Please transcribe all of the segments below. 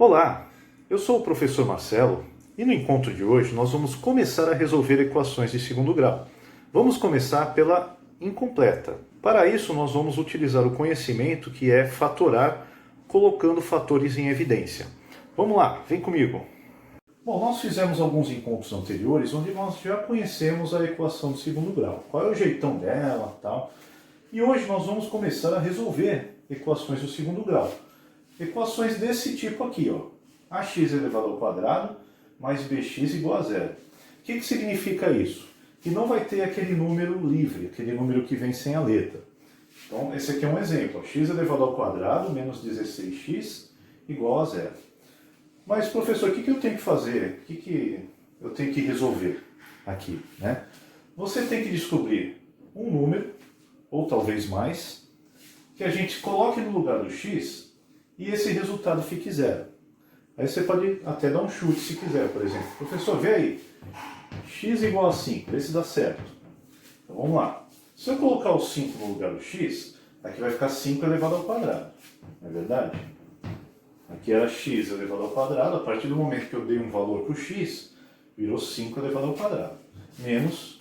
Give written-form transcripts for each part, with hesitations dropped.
Olá, eu sou o professor Marcelo e no encontro de hoje nós vamos começar a resolver equações de segundo grau. Vamos começar pela incompleta. Para isso nós vamos utilizar o conhecimento que é fatorar colocando fatores em evidência. Vamos lá, vem comigo. Bom, nós fizemos alguns encontros anteriores onde nós já conhecemos a equação de segundo grau. Qual é o jeitão dela, tal. E hoje nós vamos começar a resolver equações do segundo grau. Equações desse tipo aqui, ó. Ax elevado ao quadrado mais bx igual a zero. O que significa isso? Que não vai ter aquele número livre, aquele número que vem sem a letra. Então, esse aqui é um exemplo. X elevado ao quadrado menos 16x igual a zero. Mas, professor, o que eu tenho que fazer? O que eu tenho que resolver aqui, né? Você tem que descobrir um número, ou talvez mais, que a gente coloque no lugar do x e esse resultado fique zero. Aí você pode até dar um chute se quiser, por exemplo. Professor, vê aí. X igual a 5, vê se dá certo. Então vamos lá. Se eu colocar o 5 no lugar do x, aqui vai ficar 5 elevado ao quadrado. Não é verdade? Aqui era x elevado ao quadrado. A partir do momento que eu dei um valor para o x, virou 5 elevado ao quadrado. Menos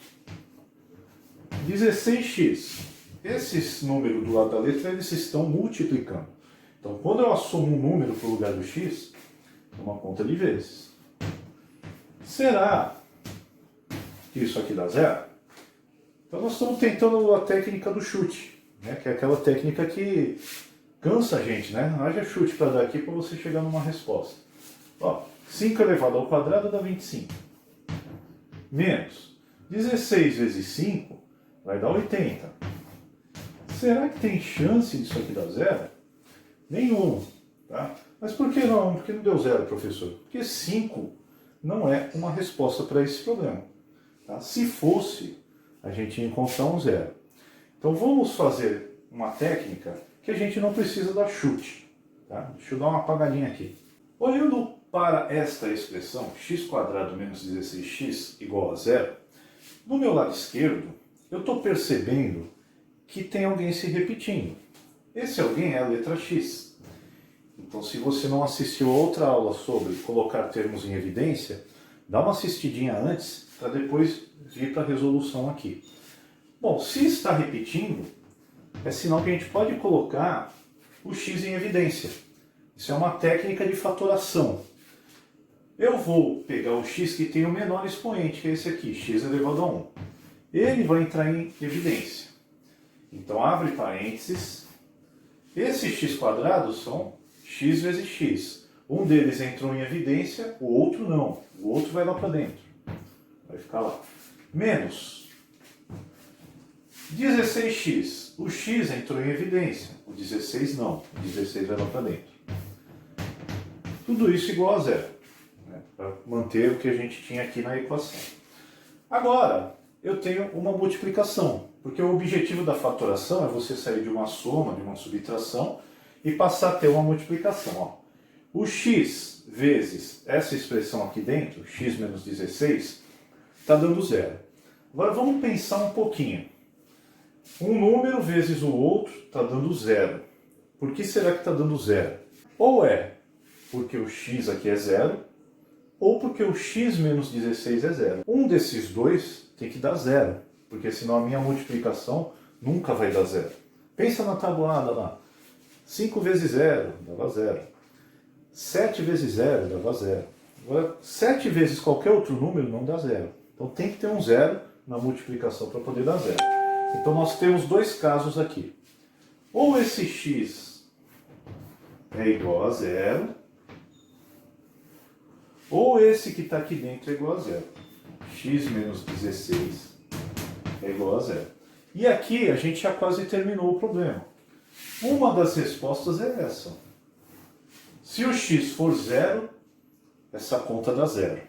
16x. Esses números do lado da letra, eles estão multiplicando. Então, quando eu assumo um número para o lugar do x, é uma conta de vezes. Será que isso aqui dá zero? Então, nós estamos tentando a técnica do chute, né? Que é aquela técnica que cansa a gente, né? Haja chute para dar aqui para você chegar numa resposta. Ó, 5 elevado ao quadrado dá 25. Menos 16 vezes 5 vai dar 80. Será que tem chance disso aqui dar zero? Nenhum. Tá? Mas por que não? Por que não deu zero, professor? Porque 5 não é uma resposta para esse problema. Tá? Se fosse, a gente ia encontrar um zero. Então vamos fazer uma técnica que a gente não precisa dar chute. Tá? Deixa eu dar uma apagadinha aqui. Olhando para esta expressão, x² menos 16x igual a zero, no meu lado esquerdo, eu estou percebendo que tem alguém se repetindo. Esse alguém é a letra x. Então, se você não assistiu a outra aula sobre colocar termos em evidência, dá uma assistidinha antes para depois vir para a resolução aqui. Bom, se está repetindo, é sinal que a gente pode colocar o x em evidência. Isso é uma técnica de fatoração. Eu vou pegar o x que tem o menor expoente, que é esse aqui, x elevado a 1. Ele vai entrar em evidência. Então, abre parênteses. Esses x² são x vezes x. Um deles entrou em evidência, o outro não. O outro vai lá para dentro. Vai ficar lá. Menos 16x. O x entrou em evidência. O 16 não. O 16 vai lá para dentro. Tudo isso igual a zero. Né? Para manter o que a gente tinha aqui na equação. Agora, eu tenho uma multiplicação. Porque o objetivo da fatoração é você sair de uma soma, de uma subtração, e passar a ter uma multiplicação. Ó. O x vezes essa expressão aqui dentro, x menos 16, está dando zero. Agora vamos pensar um pouquinho. Um número vezes o outro está dando zero. Por que será que está dando zero? Ou é porque o x aqui é zero, ou porque o x menos 16 é zero. Um desses dois tem que dar zero. Porque senão a minha multiplicação nunca vai dar zero. Pensa na tabuada lá. 5 vezes 0 dava 0. 7 vezes 0 dava 0. Agora, 7 vezes qualquer outro número não dá 0. Então tem que ter um 0 na multiplicação para poder dar 0. Então nós temos dois casos aqui. Ou esse x é igual a 0, ou esse que está aqui dentro é igual a 0. X menos 16 é igual a zero. E aqui a gente já quase terminou o problema. Uma das respostas é essa. Se o x for zero, essa conta dá zero.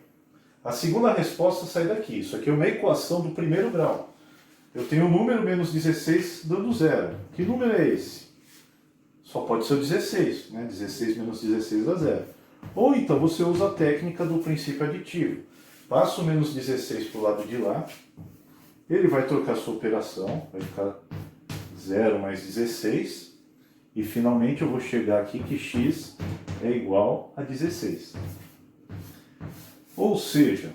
A segunda resposta sai daqui. Isso aqui é uma equação do primeiro grau. Eu tenho o número menos 16 dando zero. Que número é esse? Só pode ser o 16. Né? 16 menos 16 dá zero. Ou então você usa a técnica do princípio aditivo. Passa o menos 16 para o lado de lá. Ele vai trocar sua operação, vai ficar 0 mais 16, E finalmente eu vou chegar aqui que x é igual a 16. Ou seja,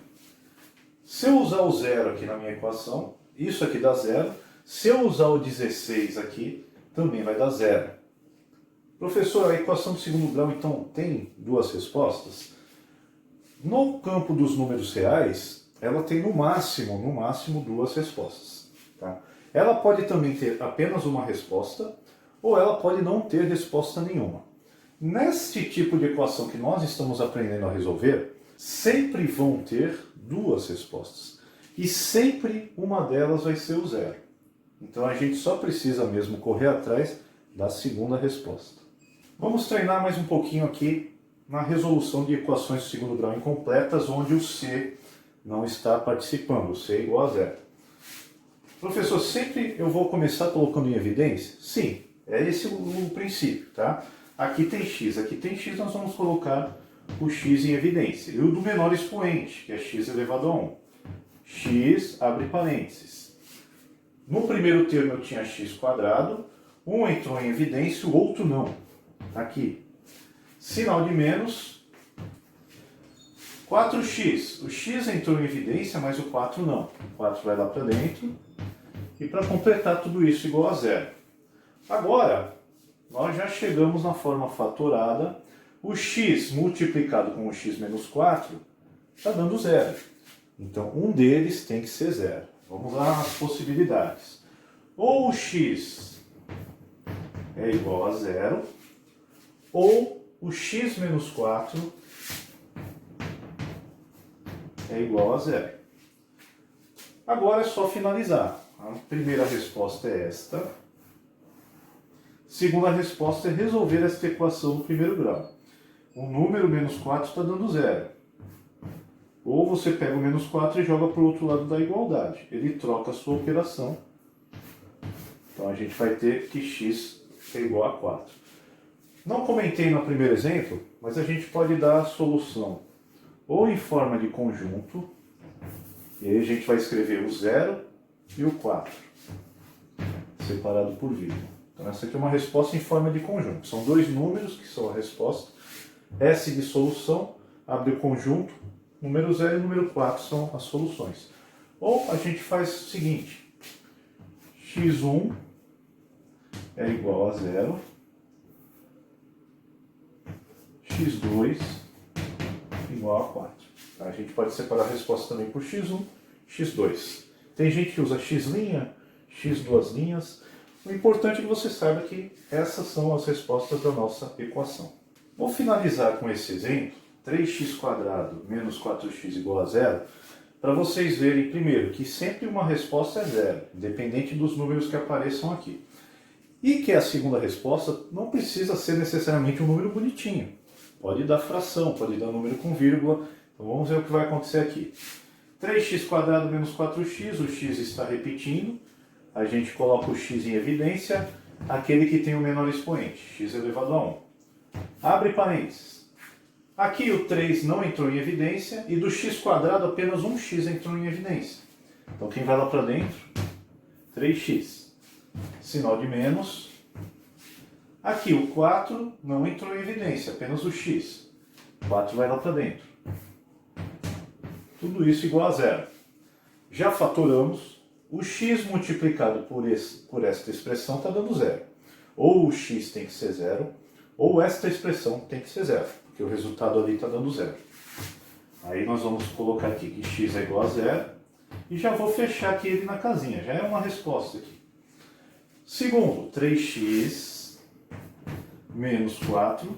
se eu usar o zero aqui na minha equação, isso aqui dá zero. Se eu usar o 16 aqui, também vai dar zero. Professor, a equação do segundo grau, então, tem duas respostas? No campo dos números reais, ela tem no máximo duas respostas. Tá? Ela pode também ter apenas uma resposta, ou ela pode não ter resposta nenhuma. Neste tipo de equação que nós estamos aprendendo a resolver, sempre vão ter duas respostas. E sempre uma delas vai ser o zero. Então a gente só precisa mesmo correr atrás da segunda resposta. Vamos treinar mais um pouquinho aqui na resolução de equações de segundo grau incompletas, onde o C não está participando, o C é igual a zero. Professor, sempre eu vou começar colocando em evidência? Sim, é esse o princípio, tá? Aqui tem x, nós vamos colocar o x em evidência. E o do menor expoente, que é x elevado a 1. X, abre parênteses. No primeiro termo eu tinha x quadrado, um entrou em evidência, o outro não. Aqui. Sinal de menos, 4x. O x entrou em evidência, mas o 4 não. O 4 vai lá para dentro. E para completar tudo isso igual a zero. Agora, nós já chegamos na forma fatorada. O x multiplicado com o x menos 4 está dando zero. Então, um deles tem que ser zero. Vamos lá às possibilidades. Ou o x é igual a zero, ou o x menos 4 é igual a zero. Agora é só finalizar. A primeira resposta é esta. Segunda resposta é resolver esta equação no primeiro grau. O número menos 4 está dando zero. Ou você pega o menos 4 e joga para o outro lado da igualdade. Ele troca a sua operação. Então a gente vai ter que x é igual a 4. Não comentei no primeiro exemplo, mas a gente pode dar a solução ou em forma de conjunto, e aí a gente vai escrever o 0 e o 4, separado por vírgula. Então essa aqui é uma resposta em forma de conjunto. São dois números que são a resposta. S de solução, abre o conjunto, número 0 e número 4 são as soluções. Ou a gente faz o seguinte, x1 é igual a 0, x2 igual a 4. A gente pode separar a resposta também por x1, x2. Tem gente que usa x', x duas linhas. O importante é que você saiba que essas são as respostas da nossa equação. Vou finalizar com esse exemplo, 3x² menos 4x igual a 0, para vocês verem, primeiro, que sempre uma resposta é zero, independente dos números que apareçam aqui. E que a segunda resposta não precisa ser necessariamente um número bonitinho. Pode dar fração, pode dar número com vírgula. Então vamos ver o que vai acontecer aqui. 3x² menos 4x, o x está repetindo. A gente coloca o x em evidência, aquele que tem o menor expoente, x elevado a 1. Abre parênteses. Aqui o 3 não entrou em evidência e do x² apenas um x entrou em evidência. Então quem vai lá para dentro? 3x. Sinal de menos. Aqui o 4 não entrou em evidência, apenas o x. 4 vai lá para dentro. Tudo isso igual a zero. Já fatoramos. O x multiplicado por esta expressão está dando zero. Ou o x tem que ser zero, ou esta expressão tem que ser zero, porque o resultado ali está dando zero. Aí nós vamos colocar aqui que x é igual a zero, e já vou fechar aqui ele na casinha, já é uma resposta aqui. Segundo, 3x menos 4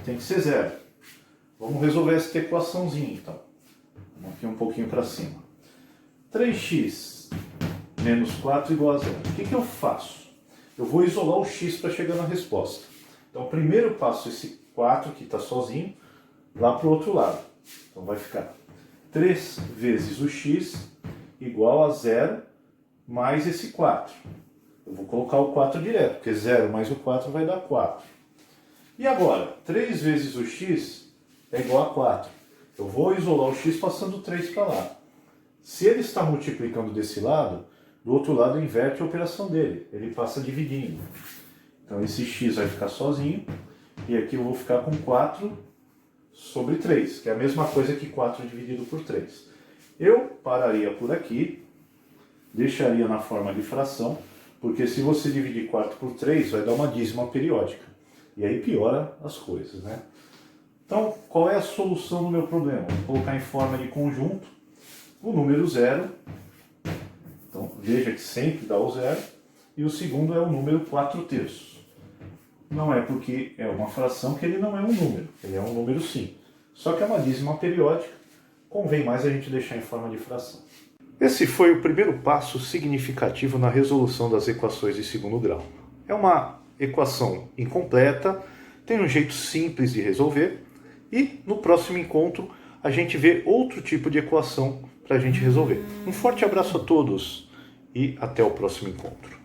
tem que ser zero. Vamos resolver essa equaçãozinha então. Vamos aqui um pouquinho para cima. 3x menos 4 igual a zero. O que eu faço? Eu vou isolar o x para chegar na resposta. Então, primeiro eu passo esse 4 que está sozinho lá para o outro lado. Então vai ficar 3 vezes o x igual a 0 mais esse 4. Eu vou colocar o 4 direto, porque 0 mais o 4 vai dar 4. E agora, 3 vezes o x é igual a 4. Eu vou isolar o x passando 3 para lá. Se ele está multiplicando desse lado, do outro lado inverte a operação dele. Ele passa dividindo. Então esse x vai ficar sozinho, e aqui eu vou ficar com 4 sobre 3, que é a mesma coisa que 4 dividido por 3. Eu pararia por aqui, deixaria na forma de fração, porque se você dividir 4 por 3, vai dar uma dízima periódica. E aí piora as coisas, né? Então, qual é a solução do meu problema? Vou colocar em forma de conjunto o número 0. Então, veja que sempre dá o 0. E o segundo é o número 4/3. Não é porque é uma fração que ele não é um número. Ele é um número sim. Só que é uma dízima periódica. Convém mais a gente deixar em forma de fração. Esse foi o primeiro passo significativo na resolução das equações de segundo grau. É uma equação incompleta, tem um jeito simples de resolver, e no próximo encontro a gente vê outro tipo de equação para a gente resolver. Um forte abraço a todos e até o próximo encontro.